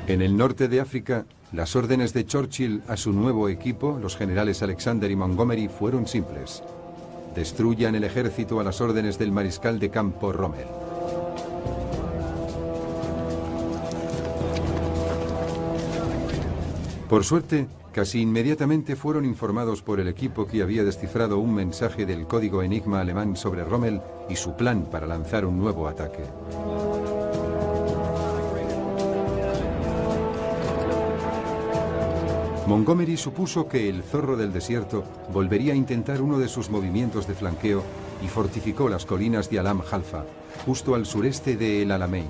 En el norte de África, las órdenes de Churchill a su nuevo equipo, los generales Alexander y Montgomery, fueron simples. Destruyan el ejército a las órdenes del mariscal de campo Rommel. Por suerte, casi inmediatamente fueron informados por el equipo que había descifrado un mensaje del código enigma alemán sobre Rommel y su plan para lanzar un nuevo ataque. Montgomery supuso que el zorro del desierto volvería a intentar uno de sus movimientos de flanqueo y fortificó las colinas de Alam Halfa, justo al sureste de El Alamein.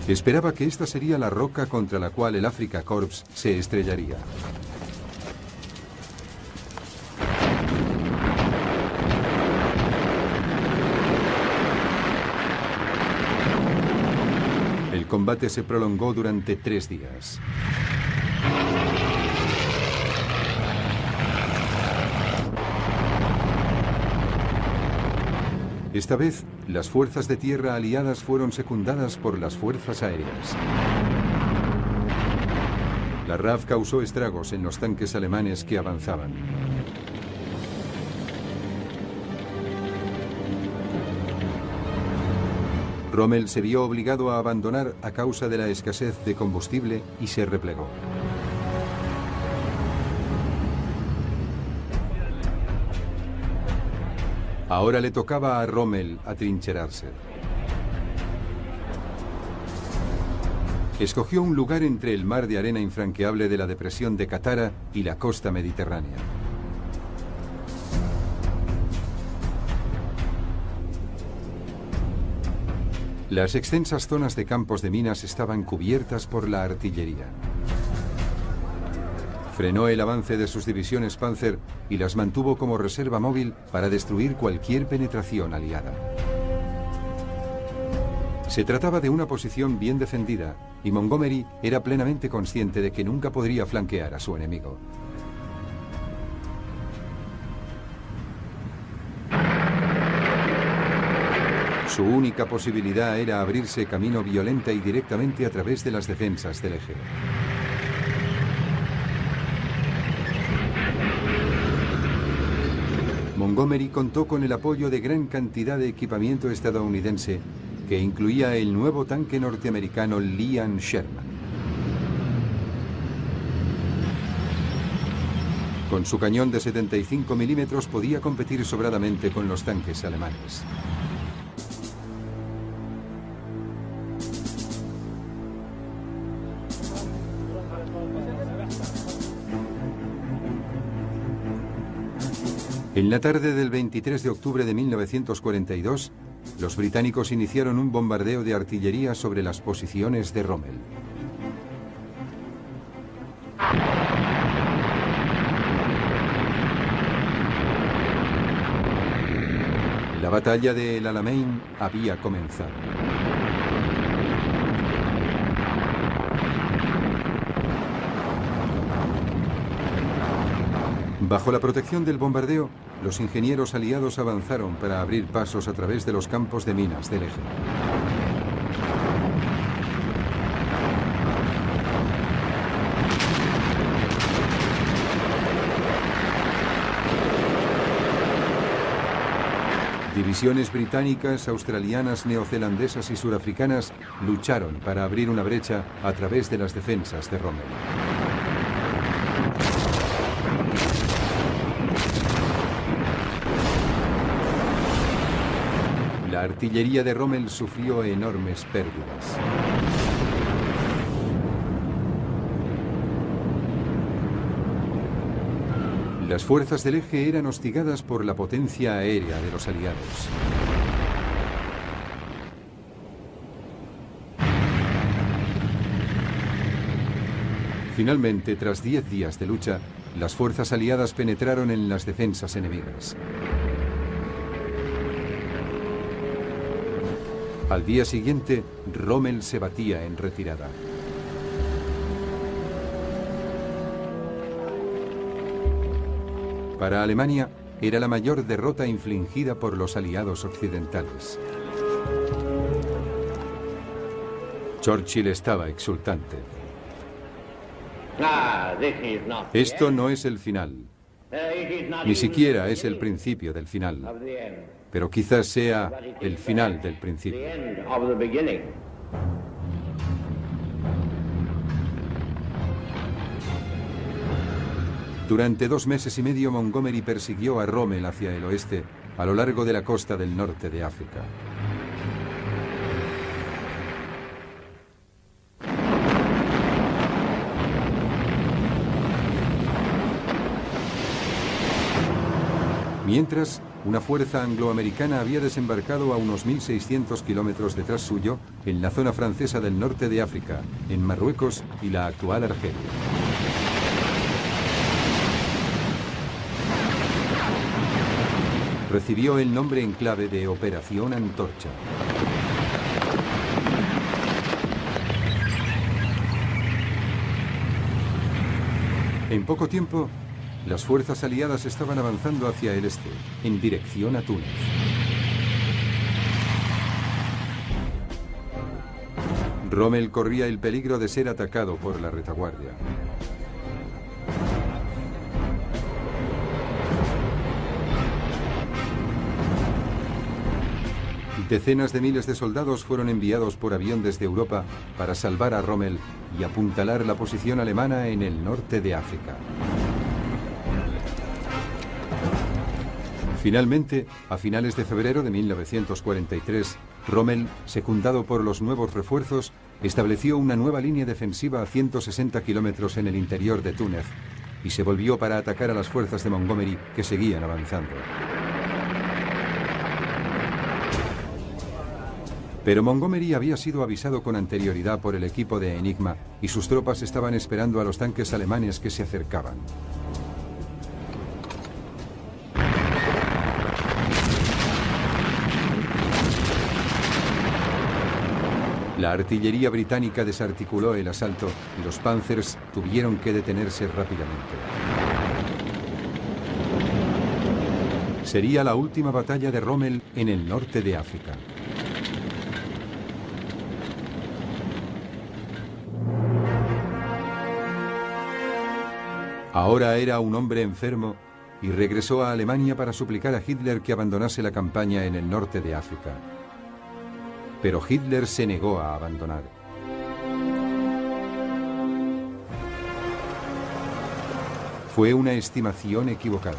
Esperaba que esta sería la roca contra la cual el Afrika Korps se estrellaría. El combate se prolongó durante 3 días. Esta vez, las fuerzas de tierra aliadas fueron secundadas por las fuerzas aéreas. La RAF causó estragos en los tanques alemanes que avanzaban. Rommel se vio obligado a abandonar a causa de la escasez de combustible y se replegó. Ahora le tocaba a Rommel atrincherarse. Escogió un lugar entre el mar de arena infranqueable de la depresión de Katara y la costa mediterránea. Las extensas zonas de campos de minas estaban cubiertas por la artillería. Frenó el avance de sus divisiones Panzer y las mantuvo como reserva móvil para destruir cualquier penetración aliada. Se trataba de una posición bien defendida y Montgomery era plenamente consciente de que nunca podría flanquear a su enemigo. Su única posibilidad era abrirse camino violenta y directamente a través de las defensas del eje. Montgomery contó con el apoyo de gran cantidad de equipamiento estadounidense, que incluía el nuevo tanque norteamericano Lian Sherman. Con su cañón de 75 milímetros podía competir sobradamente con los tanques alemanes. En la tarde del 23 de octubre de 1942, los británicos iniciaron un bombardeo de artillería sobre las posiciones de Rommel. La batalla de El Alamein había comenzado. Bajo la protección del bombardeo, los ingenieros aliados avanzaron para abrir pasos a través de los campos de minas del eje. Divisiones británicas, australianas, neozelandesas y surafricanas lucharon para abrir una brecha a través de las defensas de Rommel. La artillería de Rommel sufrió enormes pérdidas. Las fuerzas del eje eran hostigadas por la potencia aérea de los aliados. Finalmente, tras 10 días de lucha, las fuerzas aliadas penetraron en las defensas enemigas. Al día siguiente, Rommel se batía en retirada. Para Alemania, era la mayor derrota infligida por los aliados occidentales. Churchill estaba exultante. Esto no es el final. Ni siquiera es el principio del final. Pero quizás sea el final del principio. Durante 2 meses y medio Montgomery persiguió a Rommel hacia el oeste, a lo largo de la costa del norte de África. Mientras, una fuerza angloamericana había desembarcado a unos 1.600 kilómetros detrás suyo en la zona francesa del norte de África, en Marruecos y la actual Argelia. Recibió el nombre en clave de Operación Antorcha. En poco tiempo, las fuerzas aliadas estaban avanzando hacia el este, en dirección a Túnez. Rommel corría el peligro de ser atacado por la retaguardia. Decenas de miles de soldados fueron enviados por avión desde Europa para salvar a Rommel y apuntalar la posición alemana en el norte de África. Finalmente, a finales de febrero de 1943, Rommel, secundado por los nuevos refuerzos, estableció una nueva línea defensiva a 160 kilómetros en el interior de Túnez y se volvió para atacar a las fuerzas de Montgomery que seguían avanzando. Pero Montgomery había sido avisado con anterioridad por el equipo de Enigma y sus tropas estaban esperando a los tanques alemanes que se acercaban. La artillería británica desarticuló el asalto y los Panzers tuvieron que detenerse rápidamente. Sería la última batalla de Rommel en el norte de África. Ahora era un hombre enfermo y regresó a Alemania para suplicar a Hitler que abandonase la campaña en el norte de África. Pero Hitler se negó a abandonar. Fue una estimación equivocada.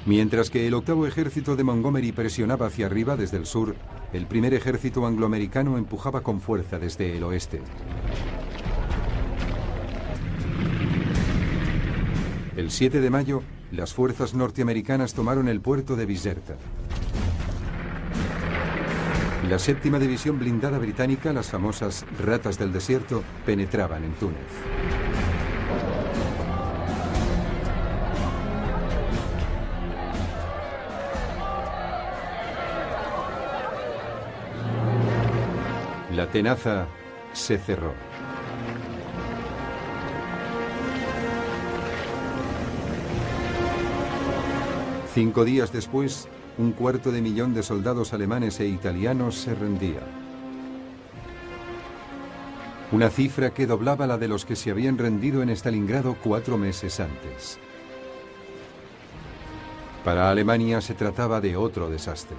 Mientras que el octavo ejército de Montgomery presionaba hacia arriba desde el sur, el primer ejército angloamericano empujaba con fuerza desde el oeste. El 7 de mayo, las fuerzas norteamericanas tomaron el puerto de Bizerta. La 7ª División Blindada Británica, las famosas Ratas del Desierto, penetraban en Túnez. La tenaza se cerró. Cinco días después, 250.000 de soldados alemanes e italianos se rendía. Una cifra que doblaba la de los que se habían rendido en Stalingrado 4 meses antes. Para Alemania se trataba de otro desastre.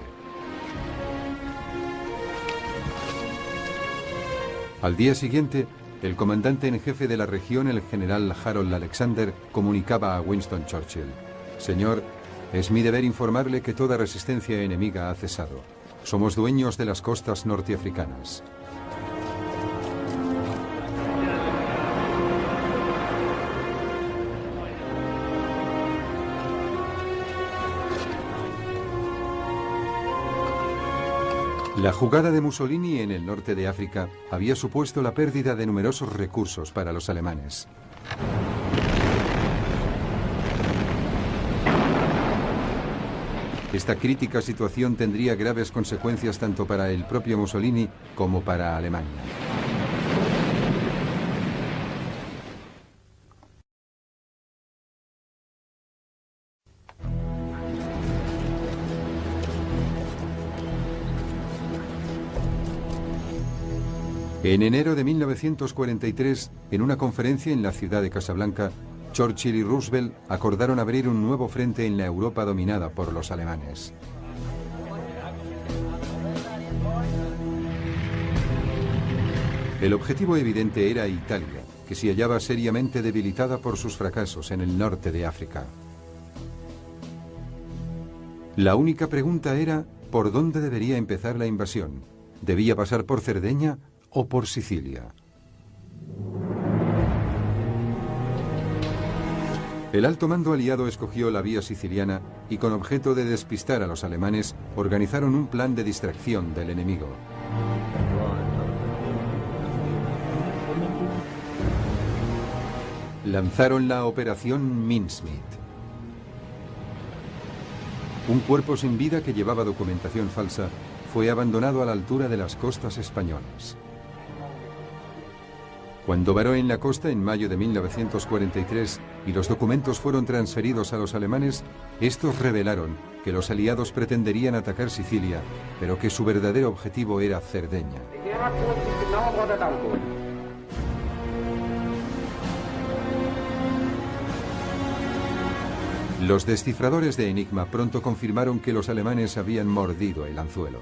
Al día siguiente, el comandante en jefe de la región, el general Harold Alexander, comunicaba a Winston Churchill: «Señor, es mi deber informarle que toda resistencia enemiga ha cesado. Somos dueños de las costas norteafricanas». La jugada de Mussolini en el norte de África había supuesto la pérdida de numerosos recursos para los alemanes. Esta crítica situación tendría graves consecuencias tanto para el propio Mussolini como para Alemania. En enero de 1943, en una conferencia en la ciudad de Casablanca, Churchill y Roosevelt acordaron abrir un nuevo frente en la Europa dominada por los alemanes. El objetivo evidente era Italia, que se hallaba seriamente debilitada por sus fracasos en el norte de África. La única pregunta era ¿por dónde debería empezar la invasión? ¿Debía pasar por Cerdeña o por Sicilia? El alto mando aliado escogió la vía siciliana y, con objeto de despistar a los alemanes, organizaron un plan de distracción del enemigo. Lanzaron la operación Mincemeat. Un cuerpo sin vida que llevaba documentación falsa fue abandonado a la altura de las costas españolas. Cuando varó en la costa en mayo de 1943 y los documentos fueron transferidos a los alemanes, estos revelaron que los aliados pretenderían atacar Sicilia, pero que su verdadero objetivo era Cerdeña. Los descifradores de Enigma pronto confirmaron que los alemanes habían mordido el anzuelo.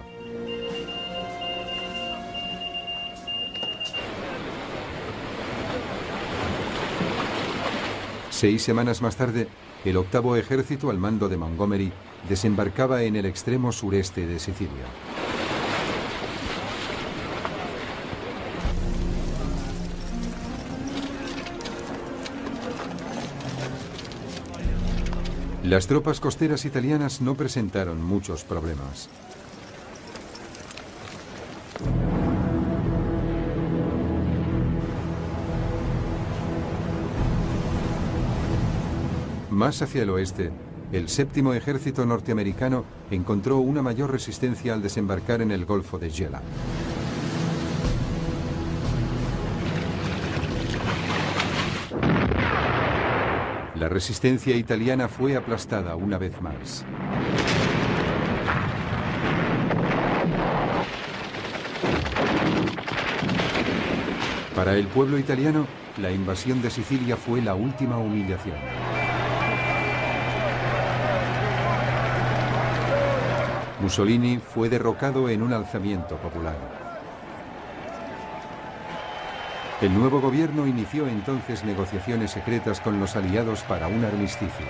Seis semanas más tarde, el 8º ejército al mando de Montgomery desembarcaba en el extremo sureste de Sicilia. Las tropas costeras italianas no presentaron muchos problemas. Más hacia el oeste, el 7º ejército norteamericano encontró una mayor resistencia al desembarcar en el Golfo de Gela. La resistencia italiana fue aplastada una vez más. Para el pueblo italiano, la invasión de Sicilia fue la última humillación. Mussolini fue derrocado en un alzamiento popular. El nuevo gobierno inició entonces negociaciones secretas con los aliados para un armisticio.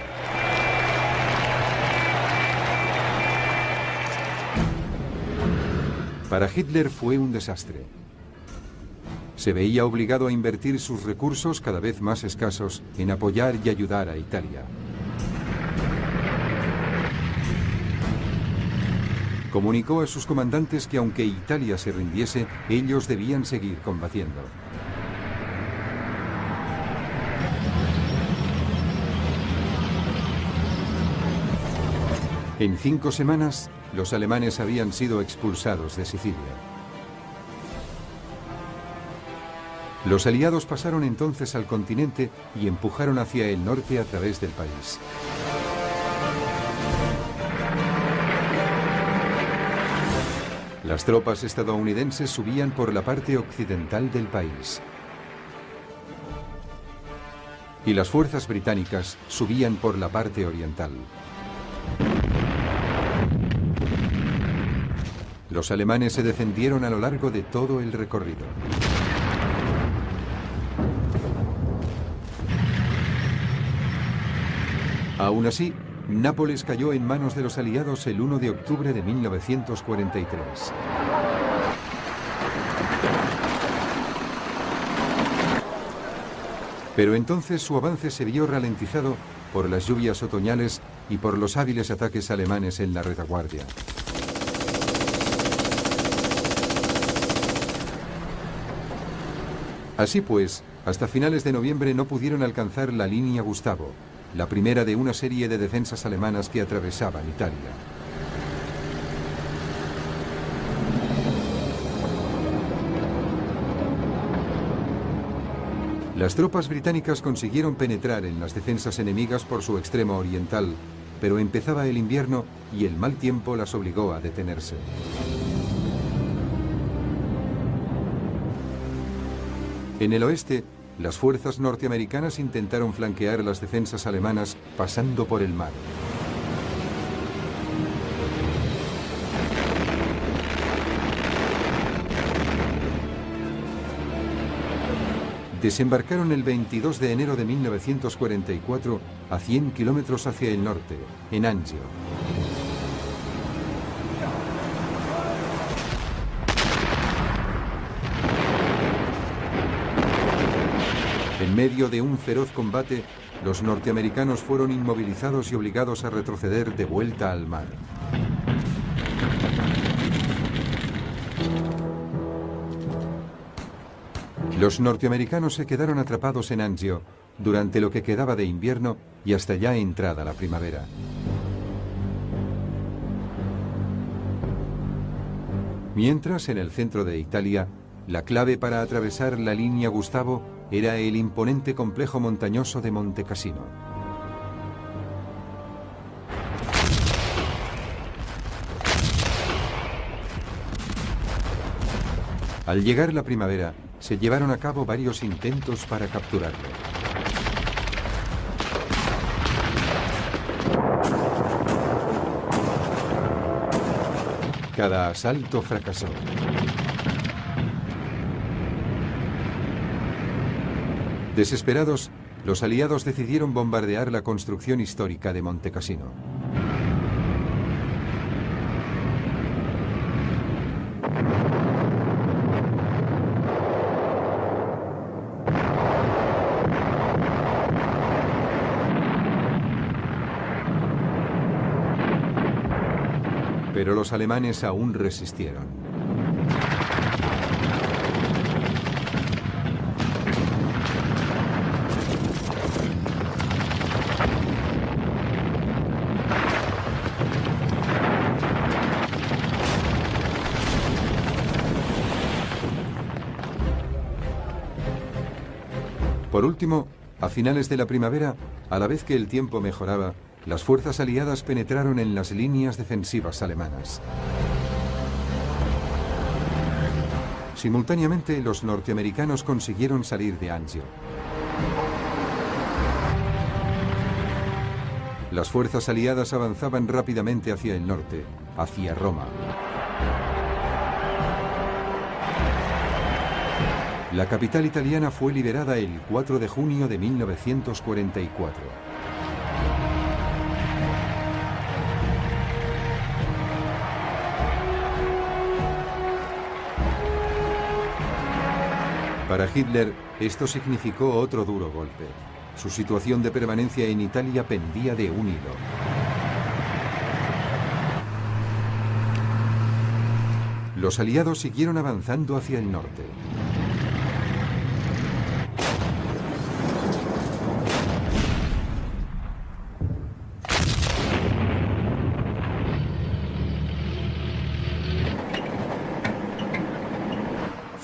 Para Hitler fue un desastre. Se veía obligado a invertir sus recursos, cada vez más escasos, en apoyar y ayudar a Italia. Comunicó a sus comandantes que aunque Italia se rindiese, ellos debían seguir combatiendo. En 5 semanas, los alemanes habían sido expulsados de Sicilia. Los aliados pasaron entonces al continente y empujaron hacia el norte a través del país. Las tropas estadounidenses subían por la parte occidental del país. Y las fuerzas británicas subían por la parte oriental. Los alemanes se defendieron a lo largo de todo el recorrido. Aún así, Nápoles cayó en manos de los aliados el 1 de octubre de 1943. Pero entonces su avance se vio ralentizado por las lluvias otoñales y por los hábiles ataques alemanes en la retaguardia. Así pues, hasta finales de noviembre no pudieron alcanzar la línea Gustavo, la primera de una serie de defensas alemanas que atravesaban Italia. Las tropas británicas consiguieron penetrar en las defensas enemigas por su extremo oriental, pero empezaba el invierno y el mal tiempo las obligó a detenerse. En el oeste, las fuerzas norteamericanas intentaron flanquear las defensas alemanas pasando por el mar. Desembarcaron el 22 de enero de 1944 a 100 kilómetros hacia el norte, en Anzio. En medio de un feroz combate, los norteamericanos fueron inmovilizados y obligados a retroceder de vuelta al mar. Los norteamericanos se quedaron atrapados en Anzio durante lo que quedaba de invierno y hasta ya entrada la primavera. Mientras, en el centro de Italia, la clave para atravesar la línea Gustavo era el imponente complejo montañoso de Monte Cassino. Al llegar la primavera, se llevaron a cabo varios intentos para capturarlo. Cada asalto fracasó. Desesperados, los aliados decidieron bombardear la construcción histórica de Monte Cassino. Pero los alemanes aún resistieron. Por último, a finales de la primavera, a la vez que el tiempo mejoraba, las fuerzas aliadas penetraron en las líneas defensivas alemanas. Simultáneamente, los norteamericanos consiguieron salir de Anzio. Las fuerzas aliadas avanzaban rápidamente hacia el norte, hacia Roma. La capital italiana fue liberada el 4 de junio de 1944. Para Hitler, esto significó otro duro golpe. Su situación de permanencia en Italia pendía de un hilo. Los aliados siguieron avanzando hacia el norte.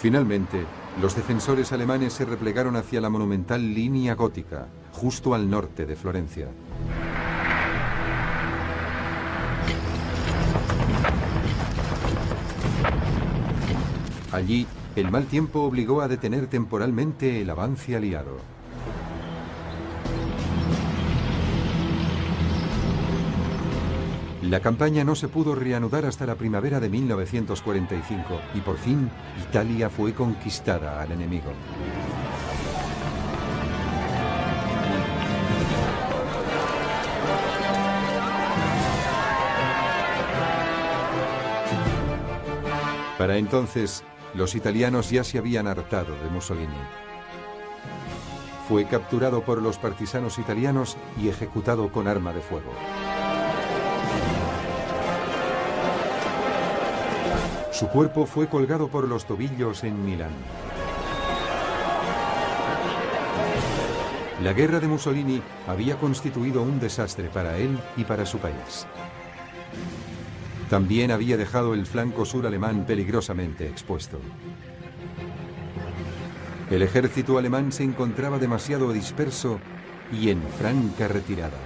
Finalmente, los defensores alemanes se replegaron hacia la monumental línea gótica, justo al norte de Florencia. Allí, el mal tiempo obligó a detener temporalmente el avance aliado. La campaña no se pudo reanudar hasta la primavera de 1945 y por fin Italia fue conquistada al enemigo. Para entonces, los italianos ya se habían hartado de Mussolini. Fue capturado por los partisanos italianos y ejecutado con arma de fuego. Su cuerpo fue colgado por los tobillos en Milán. La guerra de Mussolini había constituido un desastre para él y para su país. También había dejado el flanco sur alemán peligrosamente expuesto. El ejército alemán se encontraba demasiado disperso y en franca retirada.